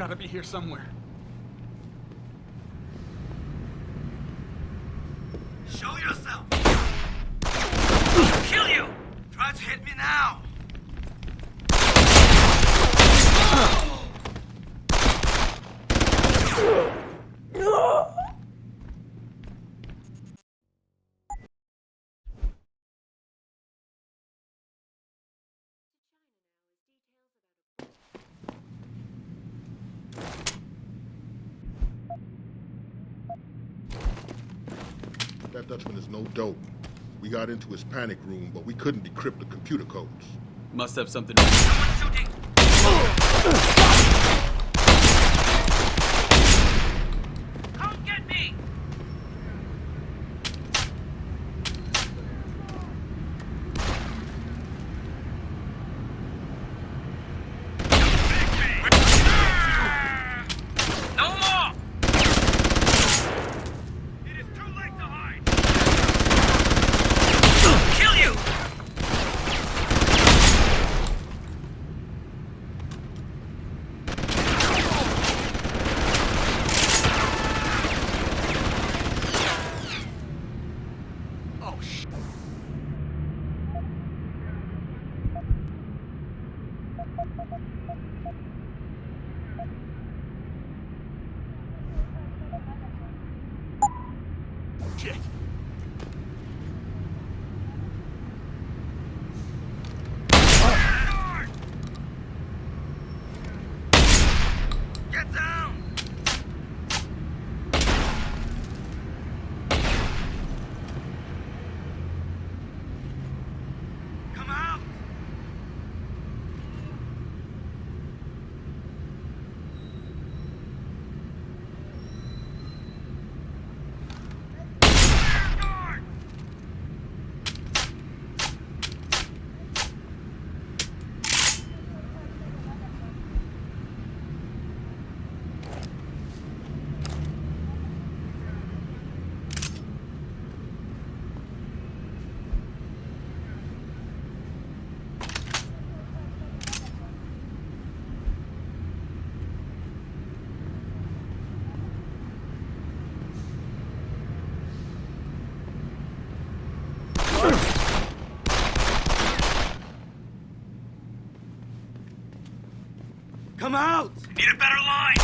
gotta be here somewhere. Show yourself! I'll kill you! Try to hit me now! That Dutchman is no dope. We got into his panic room, but we couldn't decrypt the computer codes. Must have something. Someone's shooting! Come get me! No more! It is too late to hide! I'll kill you! Oh, shit. Shit. Get down! Come out! Guard! Come out! Need a better line!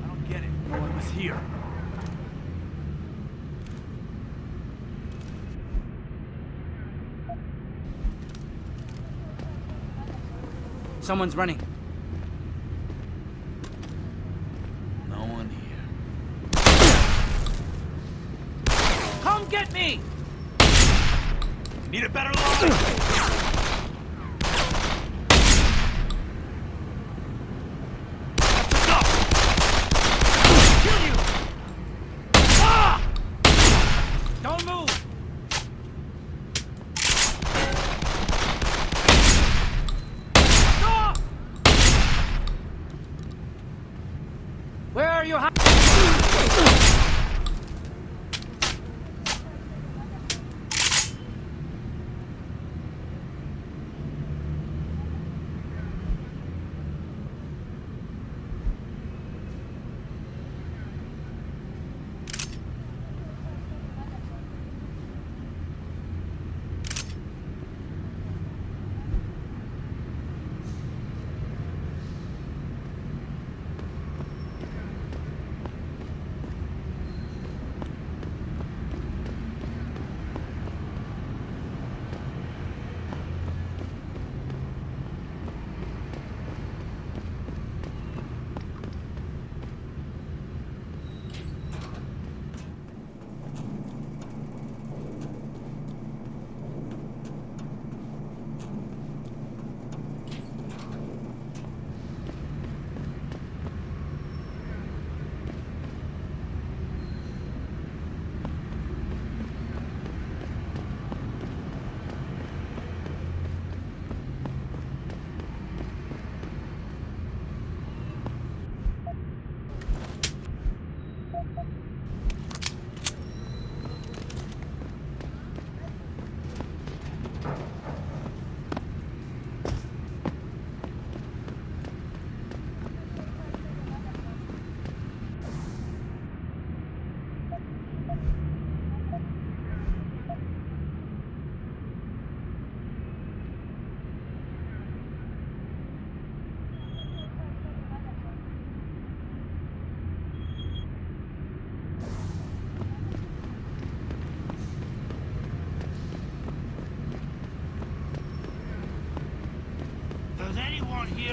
I don't get it. No one was here. Someone's running. No one here. Come get me! Need a better line! Don't move! Stop! Where are you hiding?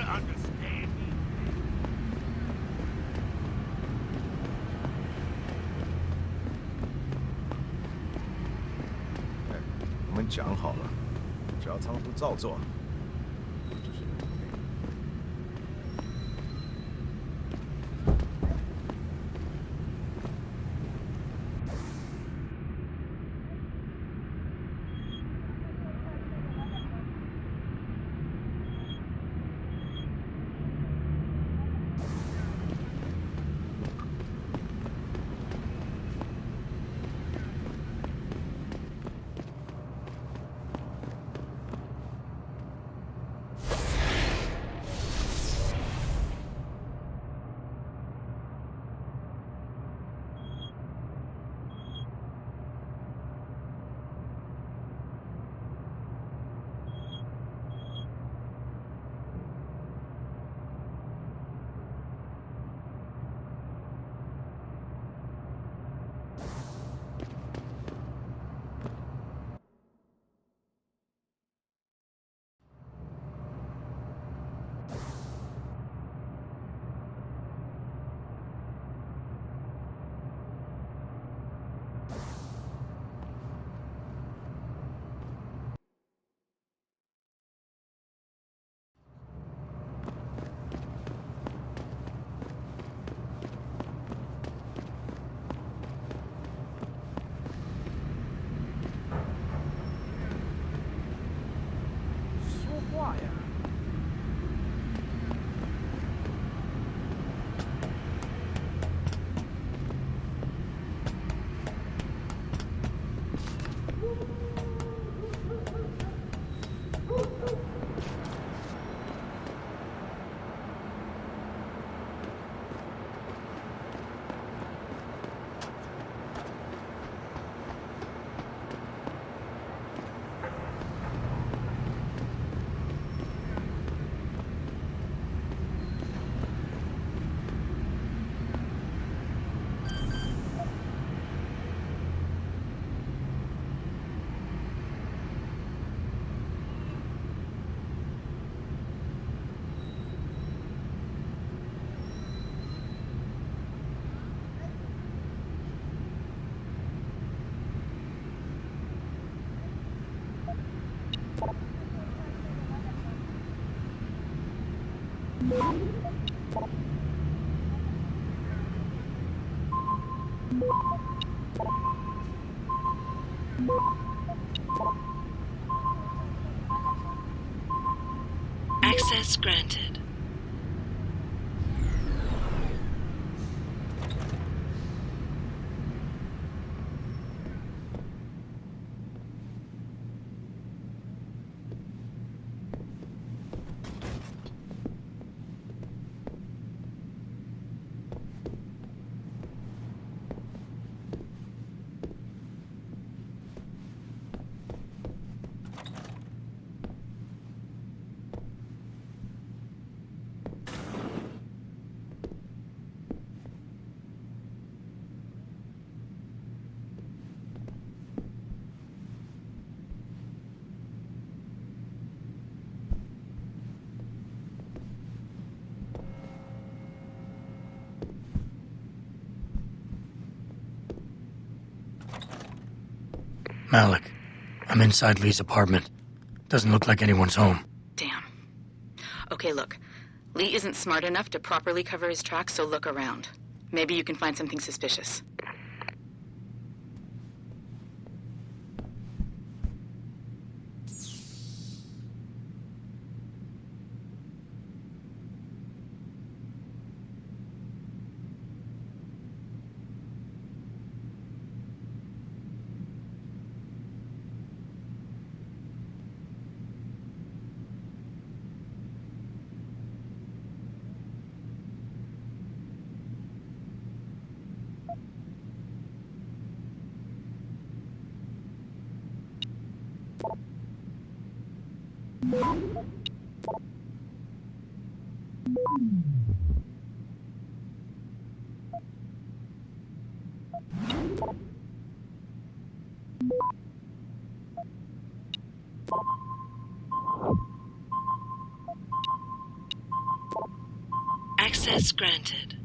understand me? 哎，我们讲好了，只要仓库照做。就是。说话呀！ Access granted. Malik, I'm inside Lee's apartment. Doesn't look like anyone's home. Damn. Okay, look. Lee isn't smart enough to properly cover his tracks, so look around. Maybe you can find something suspicious. Access granted.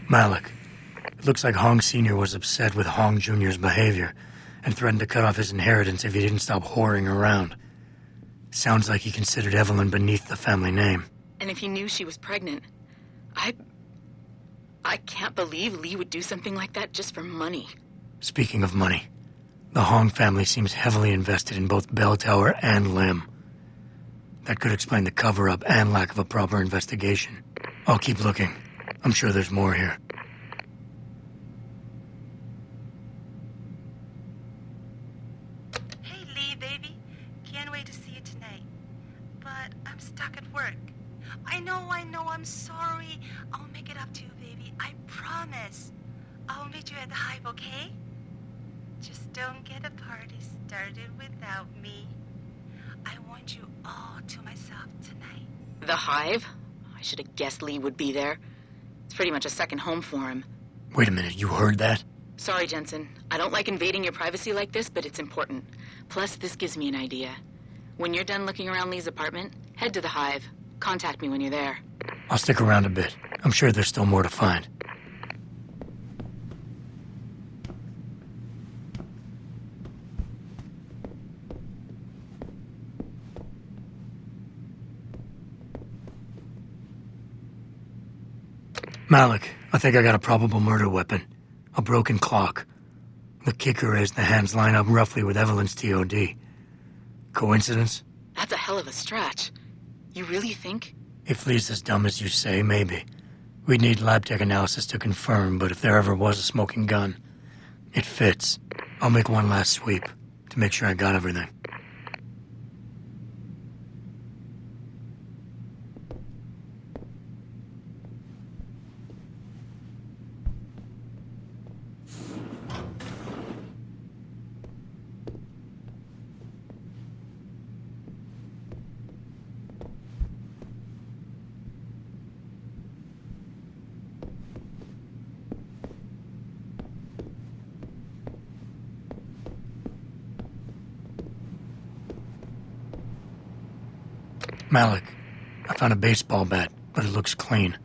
Malik. It looks like Hong Sr. was upset with Hong Jr.'s behavior and threatened to cut off his inheritance if he didn't stop whoring around. Sounds like he considered Evelyn beneath the family name. And if he knew she was pregnant, I can't believe Lee would do something like that just for money. Speaking of money, the Hong family seems heavily invested in both Bell Tower and Lim. That could explain the cover-up and lack of a proper investigation. I'll keep looking. I'm sure there's more here. Hey, Lee, baby. Can't wait to see you tonight. But I'm stuck at work. I know, I'm sorry. I'll make it up to you, baby. I promise. I'll meet you at the Hive, okay? Just don't get a party started without me. I want you all to myself tonight. The Hive? I should have guessed Lee would be there. It's pretty much a second home for him. Wait a minute, you heard that? Sorry, Jensen. I don't like invading your privacy like this, but it's important. Plus, this gives me an idea. When you're done looking around Lee's apartment, head to the Hive. Contact me when you're there. I'll stick around a bit. I'm sure there's still more to find. Malik, I think I got a probable murder weapon. A broken clock. The kicker is the hands line up roughly with Evelyn's TOD. Coincidence? That's a hell of a stretch. You really think? If Lee's as dumb as you say, maybe. We'd need lab tech analysis to confirm, but if there ever was a smoking gun, it fits. I'll make one last sweep to make sure I got everything. Malik, I found a baseball bat, but it looks clean.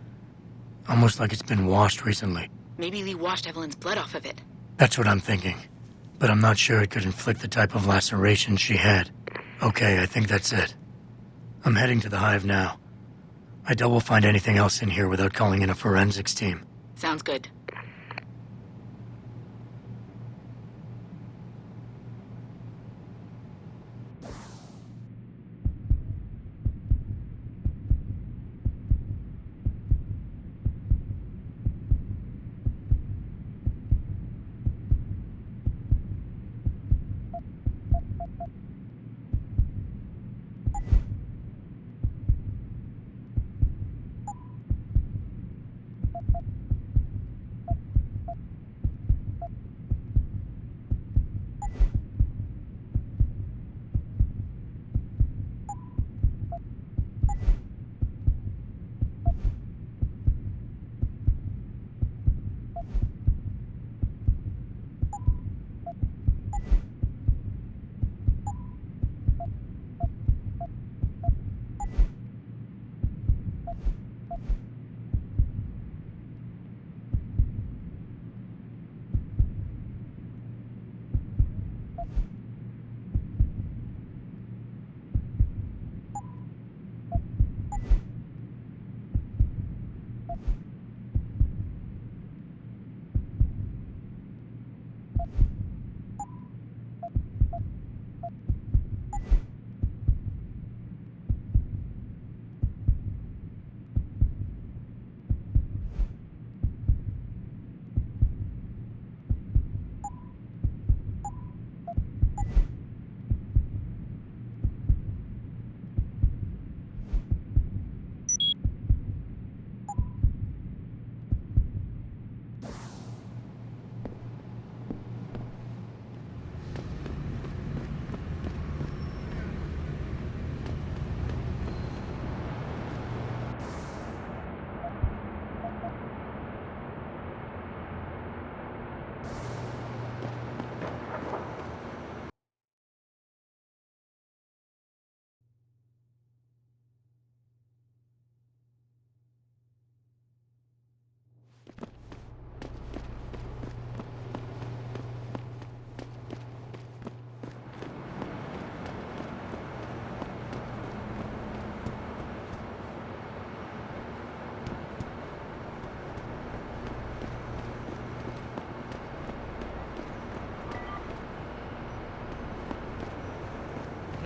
Almost like it's been washed recently. Maybe Lee washed Evelyn's blood off of it. That's what I'm thinking. But I'm not sure it could inflict the type of laceration she had. Okay, I think that's it. I'm heading to the Hive now. I double find anything else in here without calling in a forensics team. Sounds good.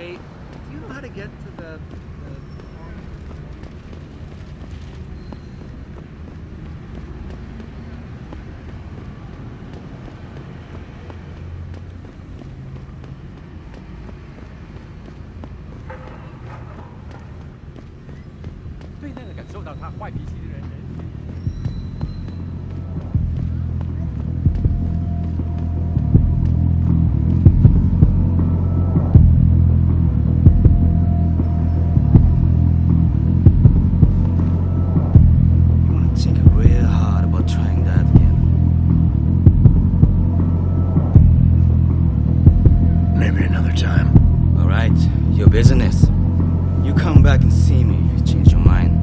Hey, do you know how to get to the... You wanna think real hard about trying that again. Maybe another time. Alright, your business. You come back and see me if you change your mind.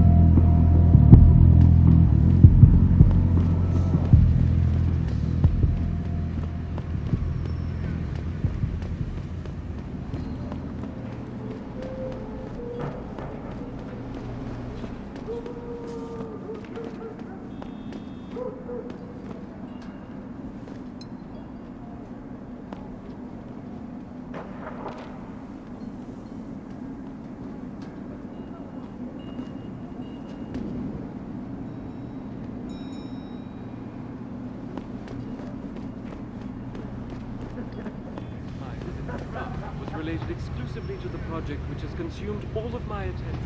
Was related exclusively to the project which has consumed all of my attention.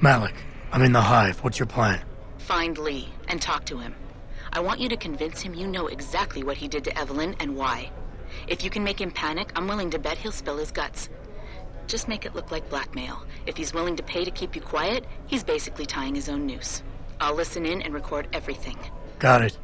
Malik, I'm in the hive. What's your plan? Find Lee and talk to him. I want you to convince him you know exactly what he did to Evelyn and why. If you can make him panic, I'm willing to bet he'll spill his guts. Just make it look like blackmail. If he's willing to pay to keep you quiet, he's basically tying his own noose. I'll listen in and record everything. Got it.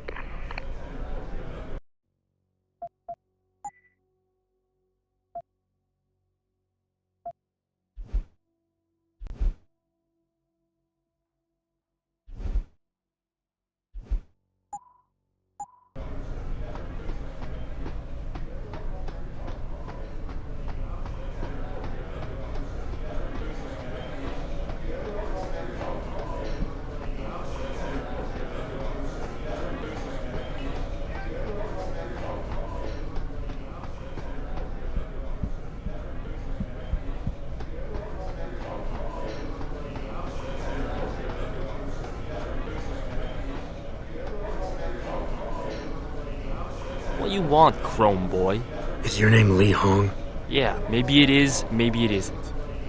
What you want, Chrome Boy? Is your name Lee Hong? Yeah, maybe it is, maybe it isn't.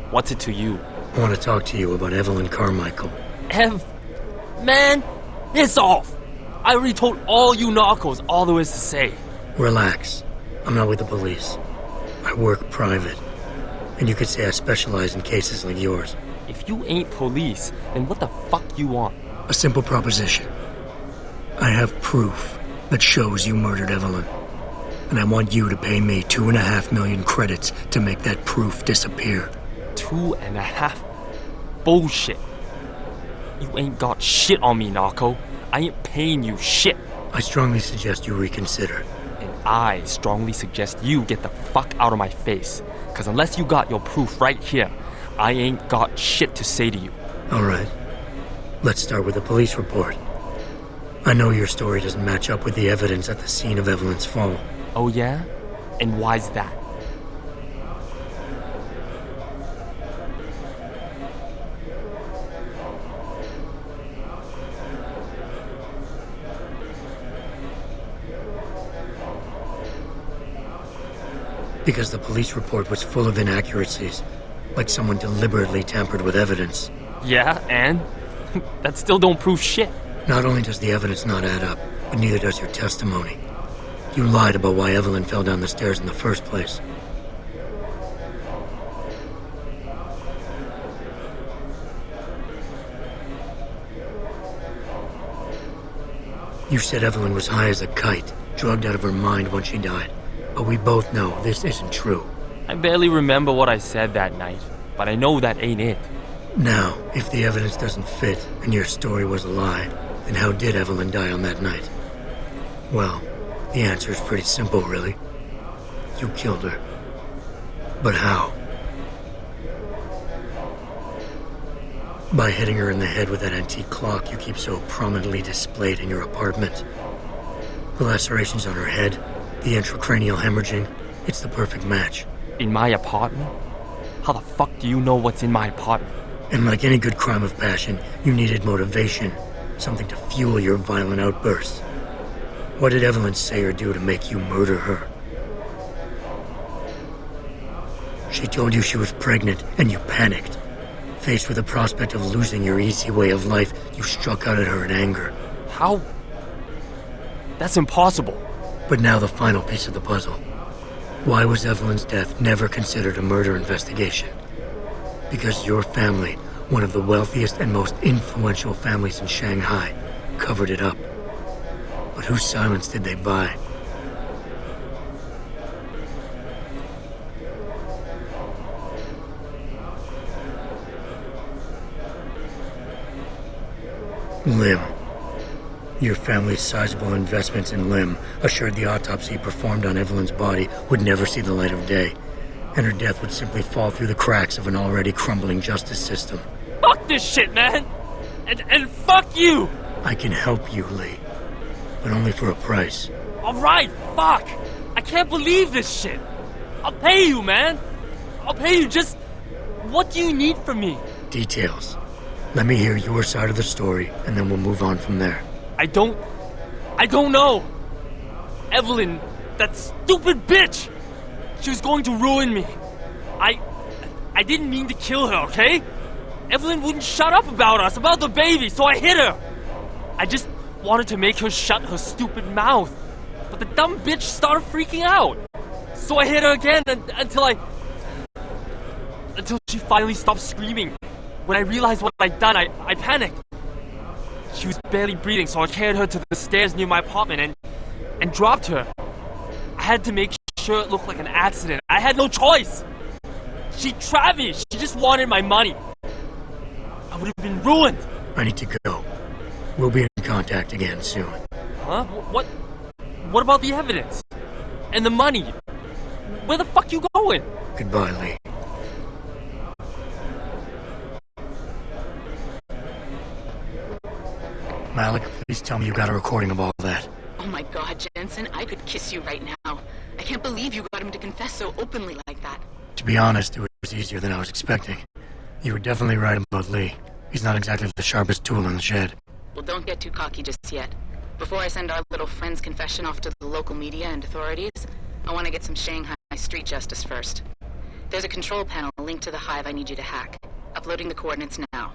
What's it to you? I want to talk to you about Evelyn Carmichael. Man, it's off! I already told all you narcos all there is to say. Relax. I'm not with the police. I work private. And you could say I specialize in cases like yours. If you ain't police, then what the fuck you want? A simple proposition. I have proof that shows you murdered Evelyn. And I want you to pay me 2.5 million credits to make that proof disappear. 2.5? Bullshit. You ain't got shit on me, narco. I ain't paying you shit. I strongly suggest you reconsider. And I strongly suggest you get the fuck out of my face. Cause unless you got your proof right here, I ain't got shit to say to you. Alright. Let's start with the police report. I know your story doesn't match up with the evidence at the scene of Evelyn's fall. Oh yeah? And why's that? Because the police report was full of inaccuracies, like someone deliberately tampered with evidence. Yeah, and? That still don't prove shit. Not only does the evidence not add up, but neither does your testimony. You lied about why Evelyn fell down the stairs in the first place. You said Evelyn was high as a kite, drugged out of her mind when she died. But we both know this isn't true. I barely remember what I said that night, but I know that ain't it. Now, if the evidence doesn't fit and your story was a lie, then how did Evelyn die on that night? Well, the answer is pretty simple, really. You killed her. But how? By hitting her in the head with that antique clock you keep so prominently displayed in your apartment. The lacerations on her head, the intracranial hemorrhaging, it's the perfect match. In my apartment? How the fuck do you know what's in my apartment? And like any good crime of passion, you needed motivation, something to fuel your violent outbursts. What did Evelyn say or do to make you murder her? She told you she was pregnant, and you panicked. Faced with the prospect of losing your easy way of life, you struck out at her in anger. How? That's impossible. But now the final piece of the puzzle. Why was Evelyn's death never considered a murder investigation? Because your family, one of the wealthiest and most influential families in Shanghai, covered it up. But whose silence did they buy? Lim. Your family's sizable investments in Lim assured the autopsy performed on Evelyn's body would never see the light of day, and her death would simply fall through the cracks of an already crumbling justice system. Fuck this shit, man! And fuck you! I can help you, Lee. But only for a price. Alright, fuck! I can't believe this shit! I'll pay you, man! I'll pay you, just... What do you need from me? Details. Let me hear your side of the story, and then we'll move on from there. I don't know! Evelyn, that stupid bitch! She was going to ruin me. I didn't mean to kill her, okay? Evelyn wouldn't shut up about us, about the baby, so I hit her! I just wanted to make her shut her stupid mouth. But the dumb bitch started freaking out. So I hit her again until she finally stopped screaming. When I realized what I'd done, I panicked. She was barely breathing, so I carried her to the stairs near my apartment and dropped her. I had to make sure it looked like an accident. I had no choice. She trapped me. She just wanted my money. I would have been ruined. I need to go. We'll be in contact again soon. Huh? What about the evidence? And the money? Where the fuck you going? Goodbye, Lee. Malik, please tell me you got a recording of all that. Oh my God, Jensen, I could kiss you right now. I can't believe you got him to confess so openly like that. To be honest, it was easier than I was expecting. You were definitely right about Lee. He's not exactly the sharpest tool in the shed. Well, don't get too cocky just yet. Before I send our little friend's confession off to the local media and authorities, I want to get some Shanghai street justice first. There's a control panel linked to the hive I need you to hack. Uploading the coordinates now.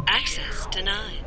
Access denied.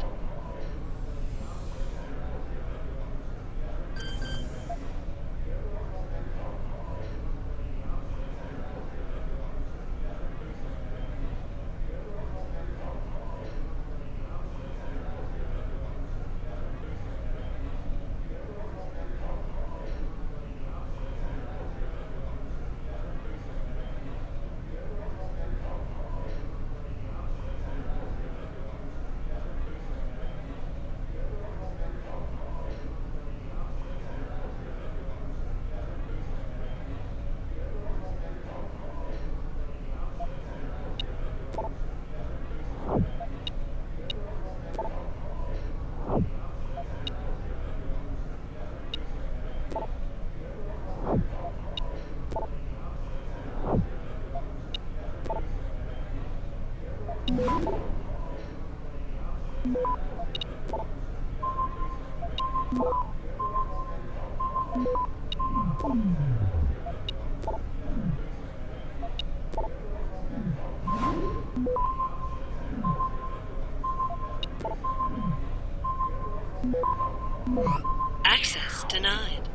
Access denied.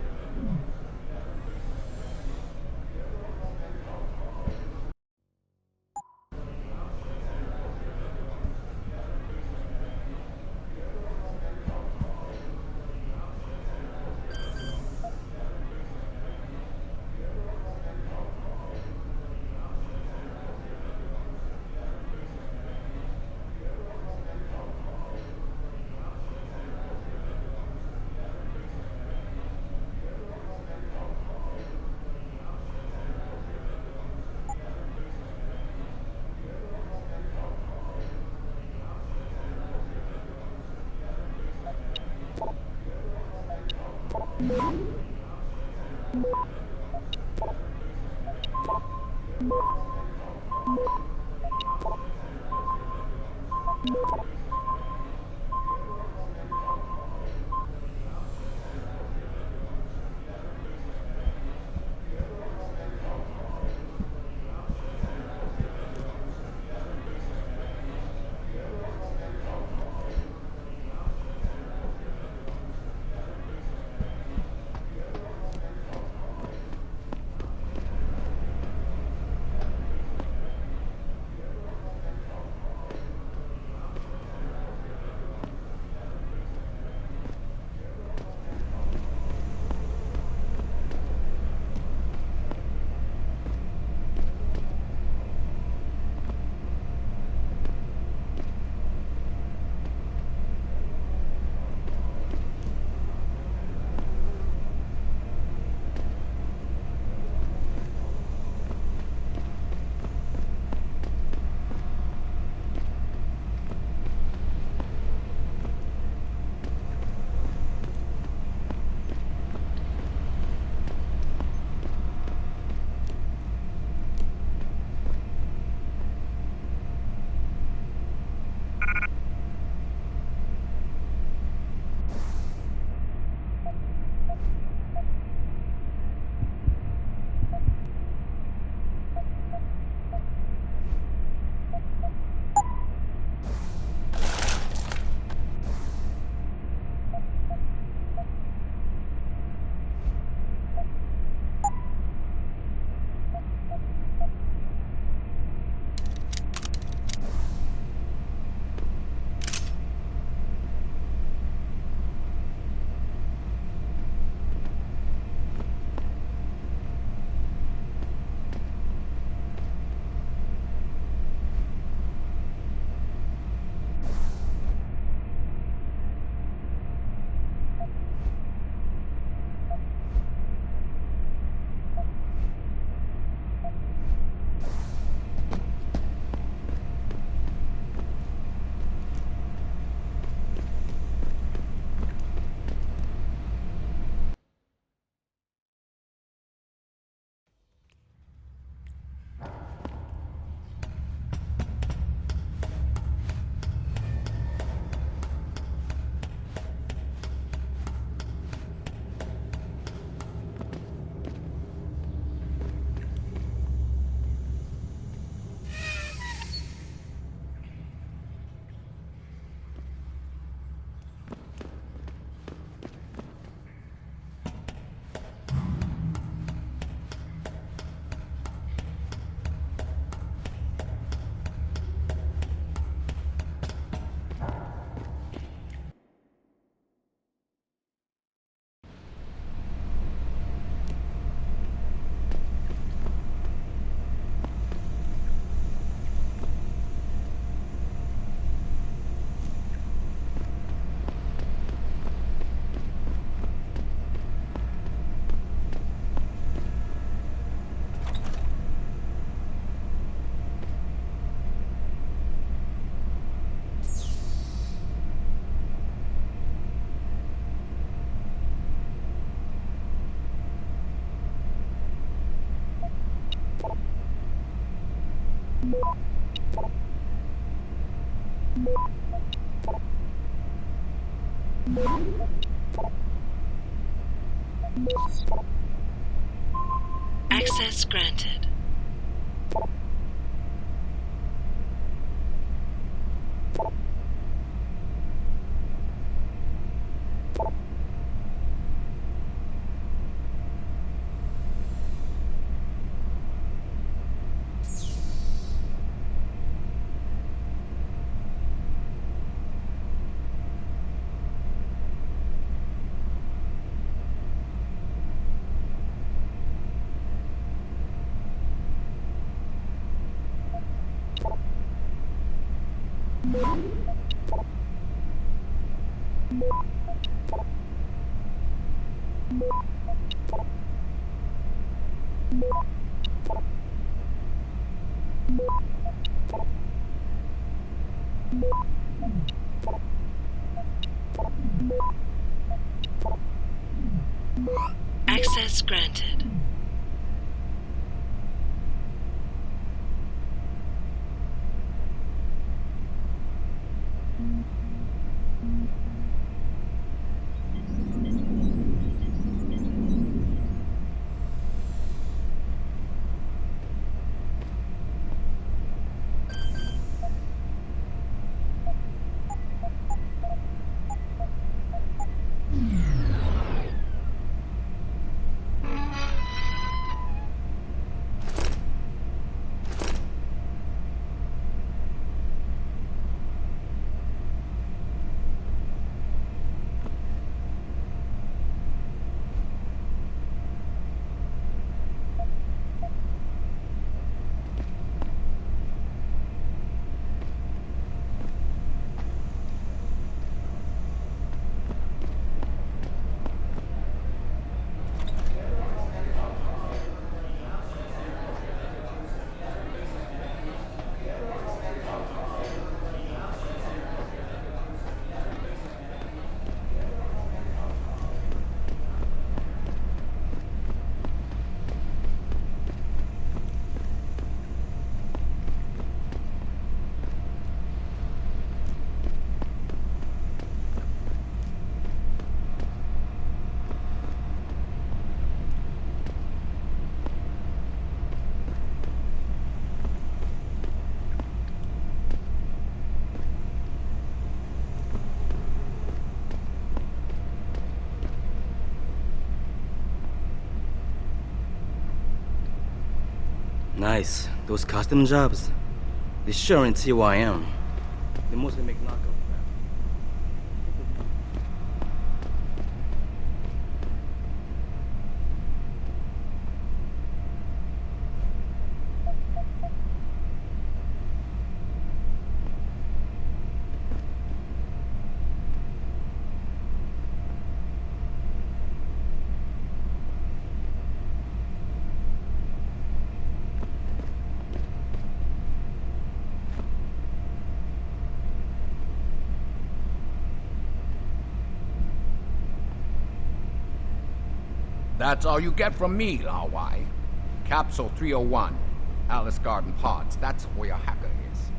Access granted. Access granted. Nice. Those custom jobs. They sure ain't who I am. They mostly make knockoff crap. That's all you get from me, Lao Wai. Capsule 301, Alice Garden Pods. That's where your hacker is.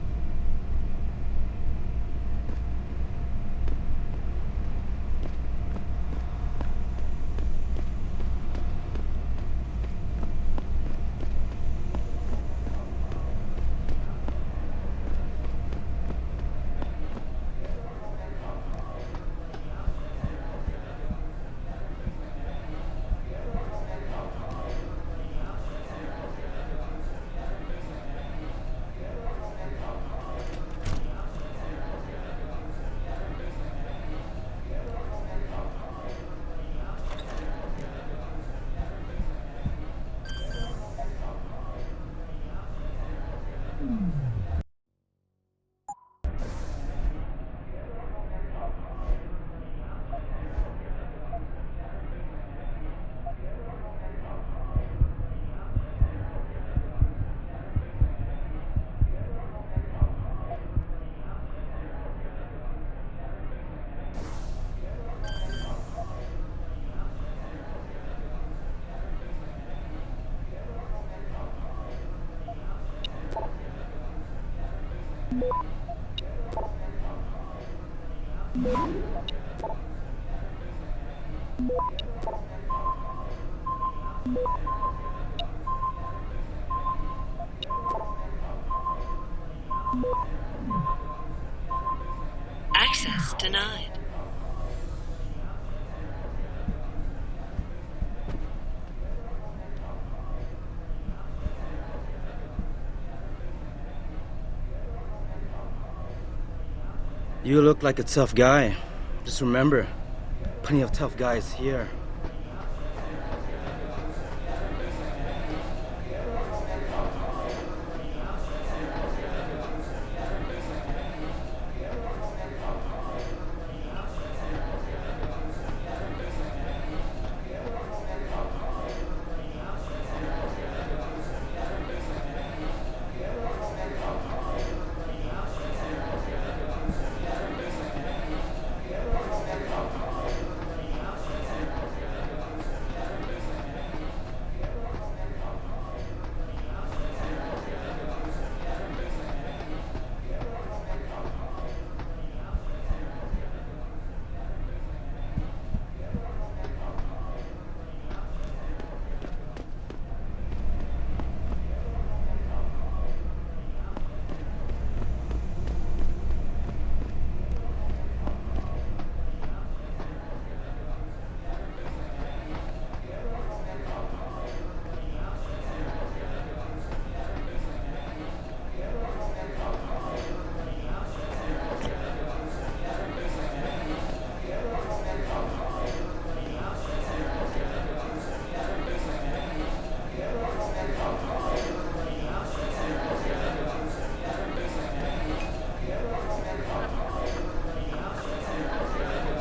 Access denied. You look like a tough guy. Just remember, plenty of tough guys here.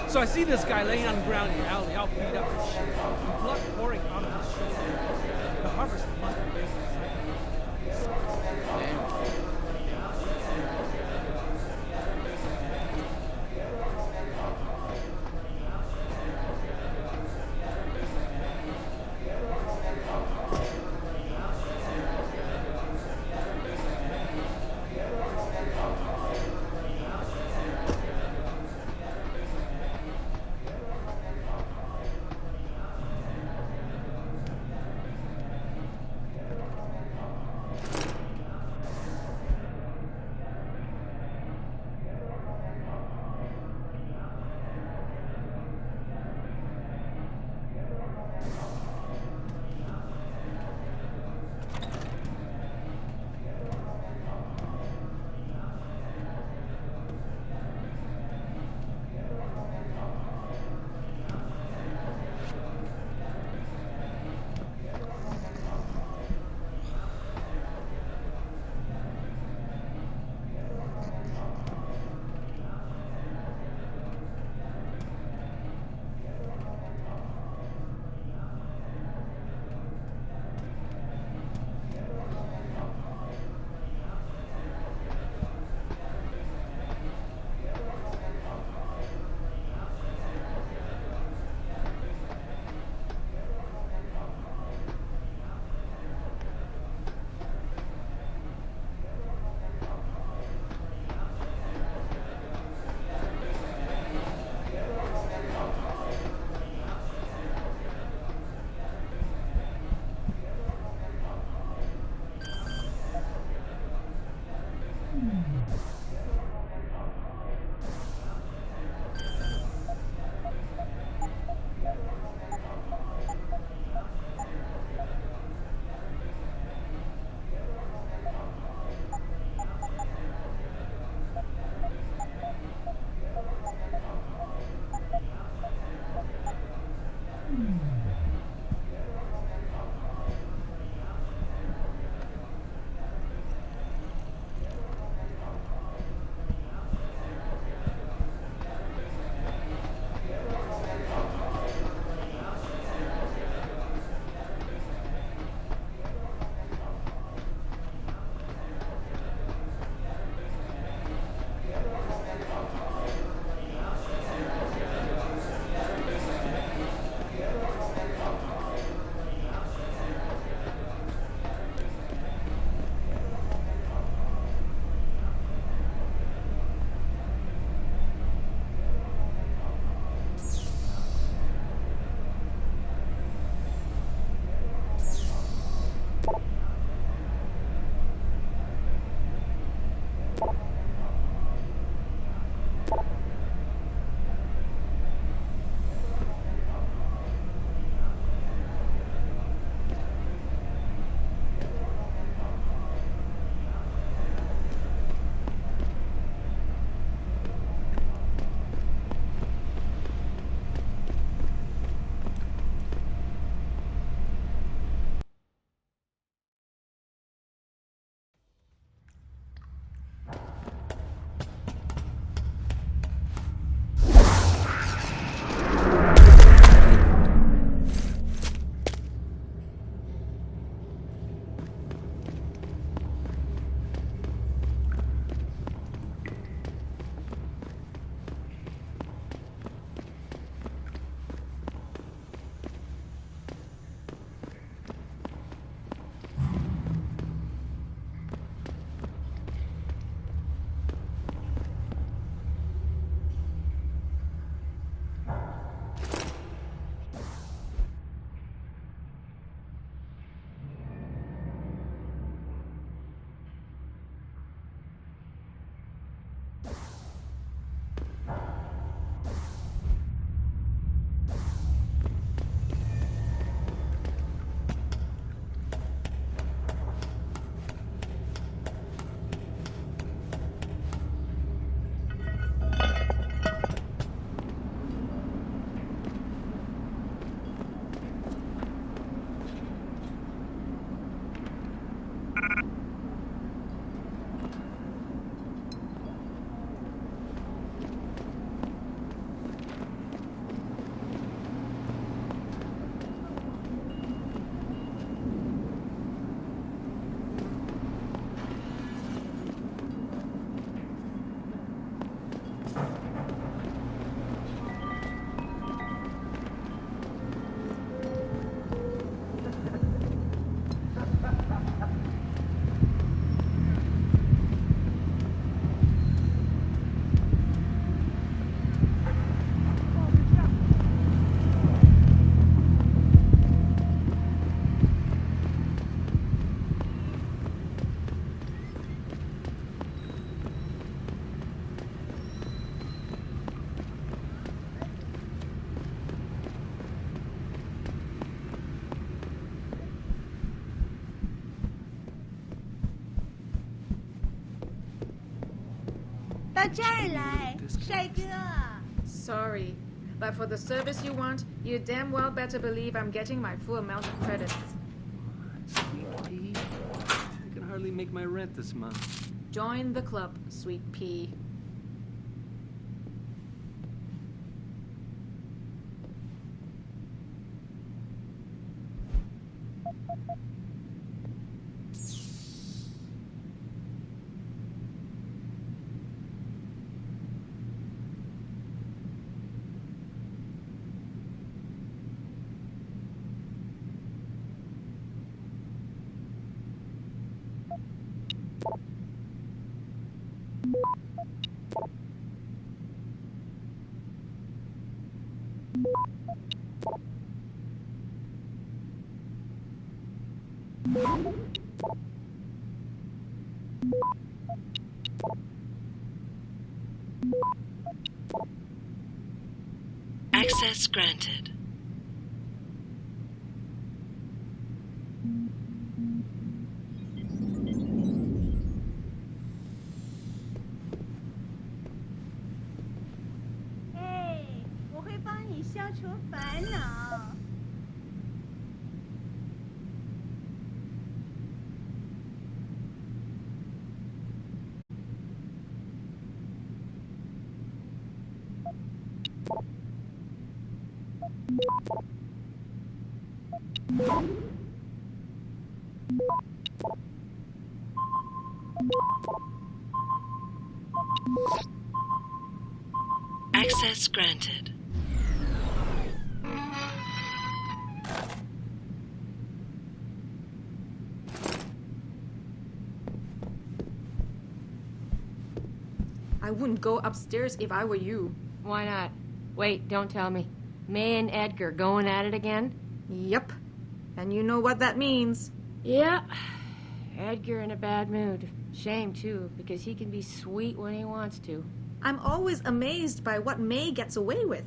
So I see this guy laying on the ground in the alley, all beat up and shit. And blood pouring out of his shoulder. The harvest must have been 到这儿来，帅哥。 Sorry, but for the service you want, you damn well better believe I'm getting my full amount of credits. Sweet pea. I can hardly make my rent this month. Join the club, sweet pea. Access granted. Access granted. I wouldn't go upstairs if I were you. Why not? Wait, don't tell me. May and Edgar going at it again? Yep. And you know what that means. Yeah. Edgar in a bad mood. Shame, too, because he can be sweet when he wants to. I'm always amazed by what May gets away with.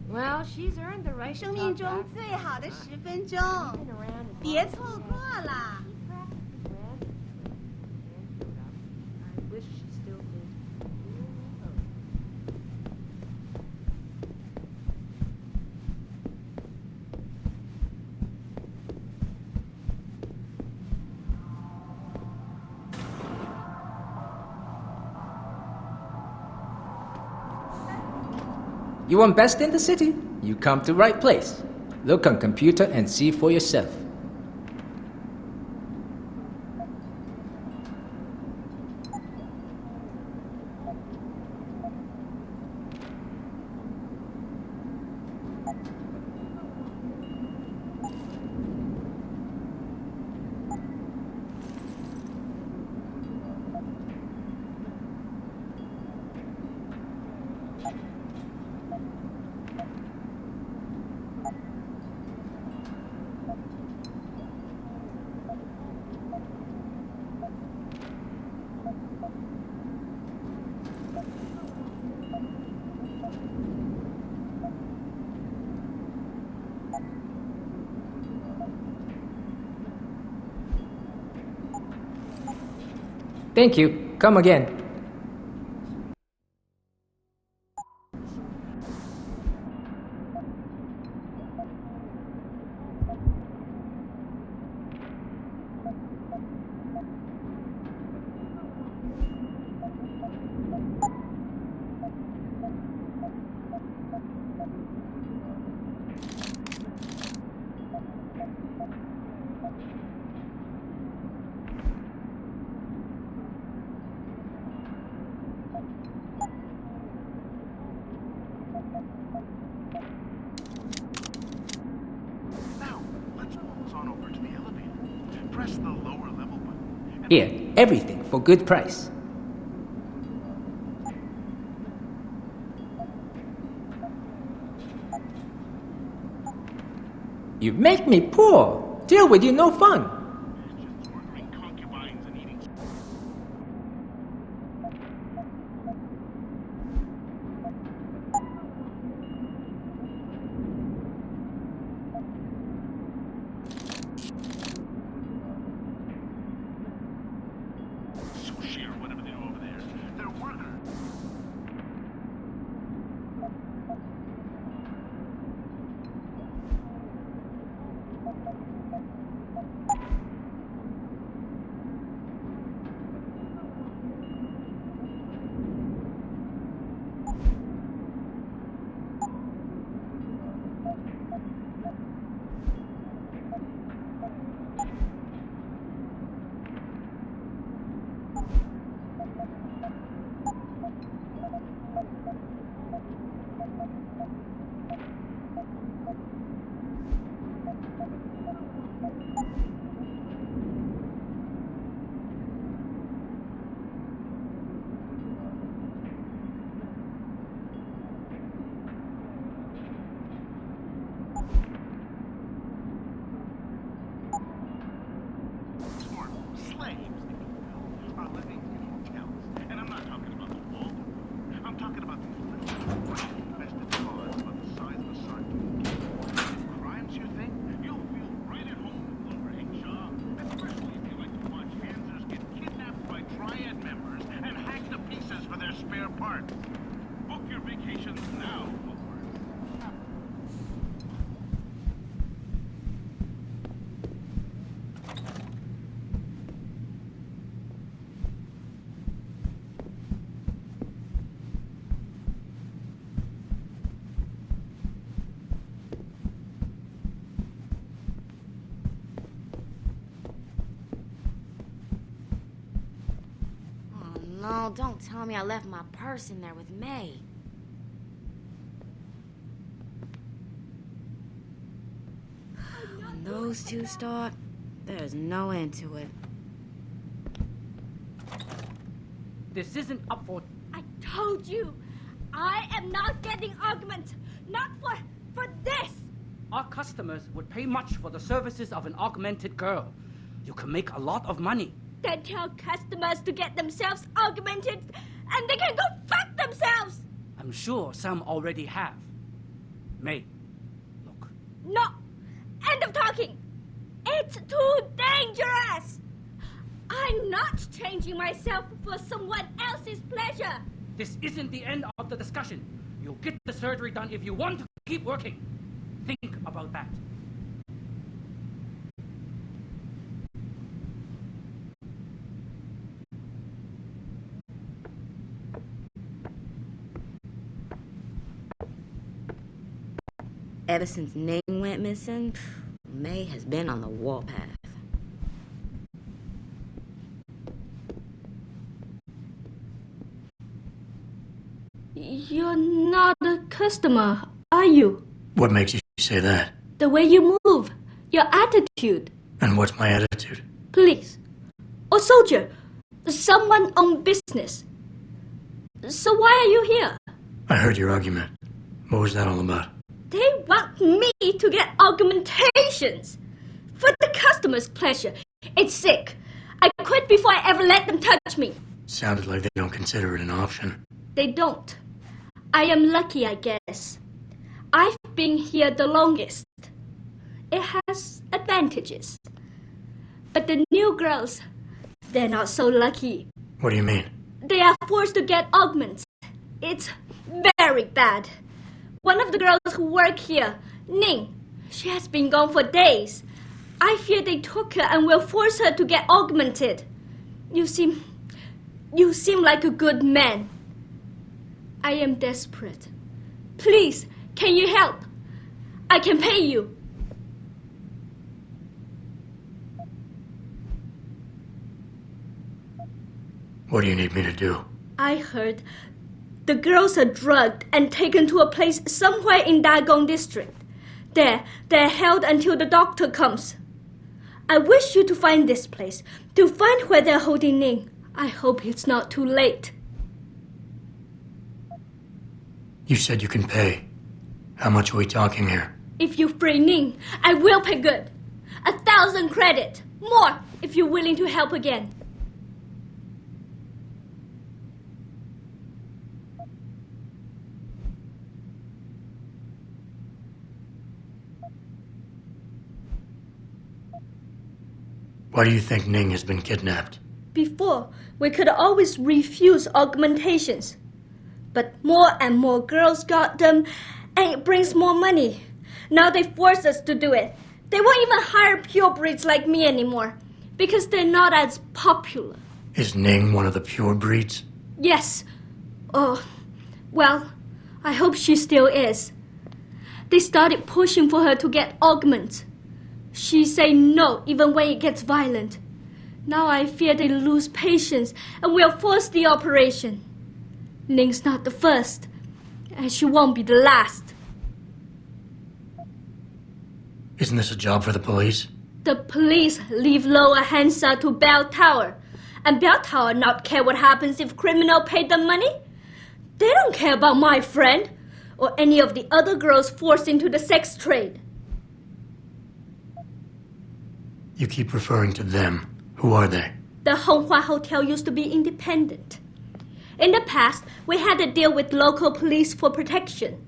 Well, she's earned the right to 生命中最好的10分钟，别错过了。 You want best in the city? You come to right place. Look on computer and see for yourself. Thank you. Come again. Here, everything for good price. You make me poor. Deal with you no fun. sushi or whatever they do over there. They're workers. Slaves, if you will, are living in hotels. And I'm not talking about the Walter. I'm talking about these little infested cars about the size of a sardine. Crimes, you think? You'll feel right at home in Lower Hickshaw. Especially if you like to watch Hansers get kidnapped by Triad members and hacked to pieces for their spare parts. Book your vacations now, folks. No, don't tell me I left my purse in there with May. When those two start, there's no end to it. This isn't up for... I told you, I am not getting arguments. Not for this. Our customers would pay much for the services of an augmented girl. You can make a lot of money. Then tell customers to get themselves augmented and they can go fuck themselves. I'm sure some already have. May, look. No. End of talking. It's too dangerous. I'm not changing myself for someone else's pleasure. This isn't the end of the discussion. You'll get the surgery done if you want to keep working. Think about that. Ever since Ning went missing, May has been on the warpath. You're not a customer, are you? What makes you say that? The way you move, your attitude. And what's my attitude? Police. Or soldier. Someone on business. So why are you here? I heard your argument. What was that all about? They want me to get augmentations. For the customer's pleasure. It's sick. I quit before I ever let them touch me. Sounded like they don't consider it an option. They don't. I am lucky, I guess. I've been here the longest. It has advantages. But the new girls, they're not so lucky. What do you mean? They are forced to get augments. It's very bad. One of the girls who work here, Ning, she has been gone for days. I fear they took her and will force her to get augmented. You seem like a good man. I am desperate. Please, can you help? I can pay you. What do you need me to do? I heard the girls are drugged and taken to a place somewhere in Dagong district. There, they're held until the doctor comes. I wish you to find this place, to find where they're holding Ning. I hope it's not too late. You said you can pay. How much are we talking here? If you free Ning, I will pay good. 1,000 credit. More, if you're willing to help again. Why do you think Ning has been kidnapped? Before, we could always refuse augmentations. But more and more girls got them, and it brings more money. Now they force us to do it. They won't even hire purebreds like me anymore, because they're not as popular. Is Ning one of the pure breeds? Yes. Oh, well, I hope she still is. They started pushing for her to get augments. She say no even when it gets violent. Now I fear they lose patience and will force the operation. Ning's not the first, and she won't be the last. Isn't this a job for the police? The police leave Lower Hansa to Bell Tower, and Bell Tower not care what happens if criminal pay them money. They don't care about my friend or any of the other girls forced into the sex trade. You keep referring to them. Who are they? The Honghua Hotel used to be independent. In the past, we had to deal with local police for protection.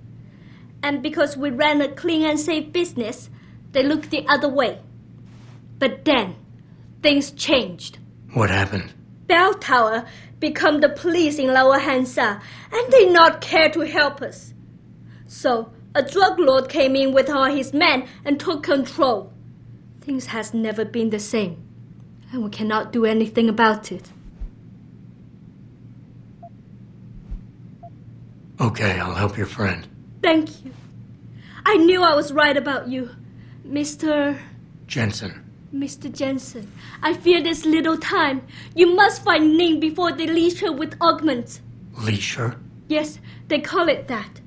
And because we ran a clean and safe business, they looked the other way. But then, things changed. What happened? Bell Tower become the police in Lower Hansa, and they not care to help us. So, a drug lord came in with all his men and took control. Things has never been the same, and we cannot do anything about it. Okay, I'll help your friend. Thank you. I knew I was right about you, Mr. Jensen. Mr. Jensen. I fear there's little time. You must find Ning before they leash her with augments. Leash her? Yes, they call it that.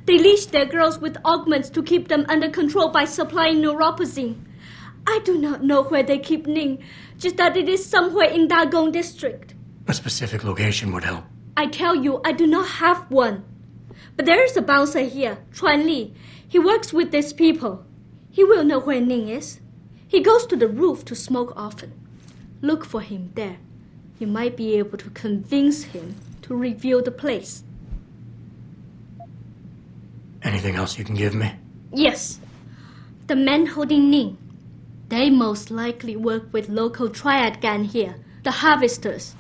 They leash their girls with augments to keep them under control by supplying neuropozyne. I do not know where they keep Ning, just that it is somewhere in Dagong district. A specific location would help. I tell you, I do not have one. But there is a bouncer here, Chuan Li. He works with these people. He will know where Ning is. He goes to the roof to smoke often. Look for him there. You might be able to convince him to reveal the place. Anything else you can give me? Yes. The men holding Ning. They most likely work with local triad gang here, the harvesters.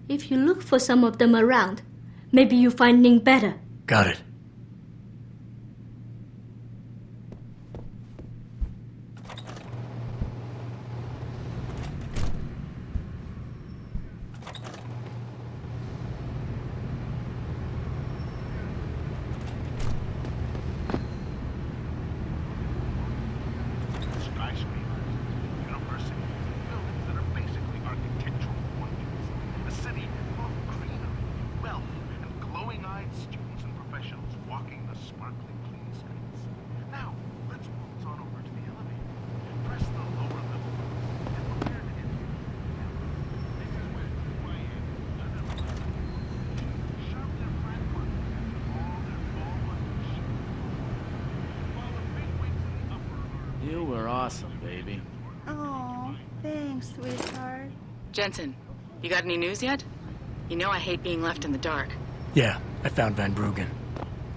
If you look for some of them around, maybe you find Ning better. Got it. You were awesome, baby. Oh, thanks, sweetheart. Jensen, you got any news yet? You know I hate being left in the dark. Yeah, I found Van Bruggen.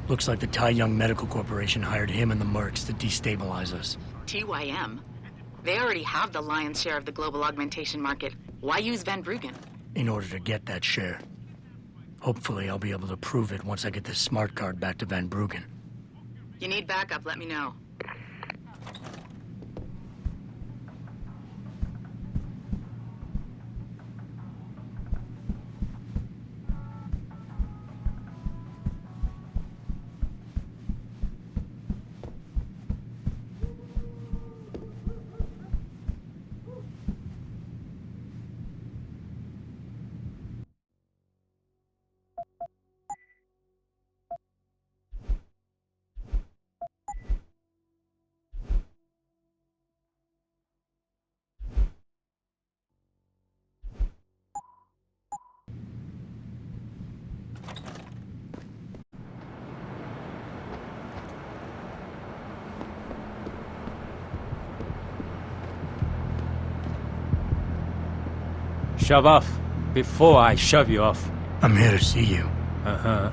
Looks like the Tai Young Medical Corporation hired him and the Mercs to destabilize us. TYM? They already have the lion's share of the global augmentation market. Why use Van Bruggen? In order to get that share. Hopefully I'll be able to prove it once I get this smart card back to Van Bruggen. You need backup, let me know. Shove off, before I shove you off. I'm here to see you. Uh-huh.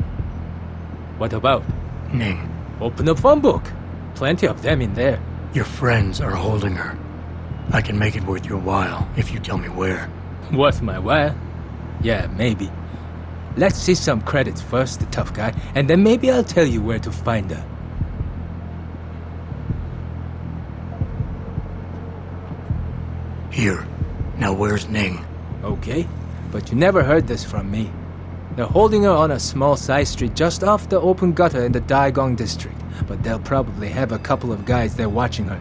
What about? Ning. Open the phone book. Plenty of them in there. Your friends are holding her. I can make it worth your while if you tell me where. Worth my while? Yeah, maybe. Let's see some credits first, the tough guy, and then maybe I'll tell you where to find her. Here. Now where's Ning? Okay, but you never heard this from me. They're holding her on a small side street just off the open gutter in the Daigong district, but they'll probably have a couple of guys there watching her.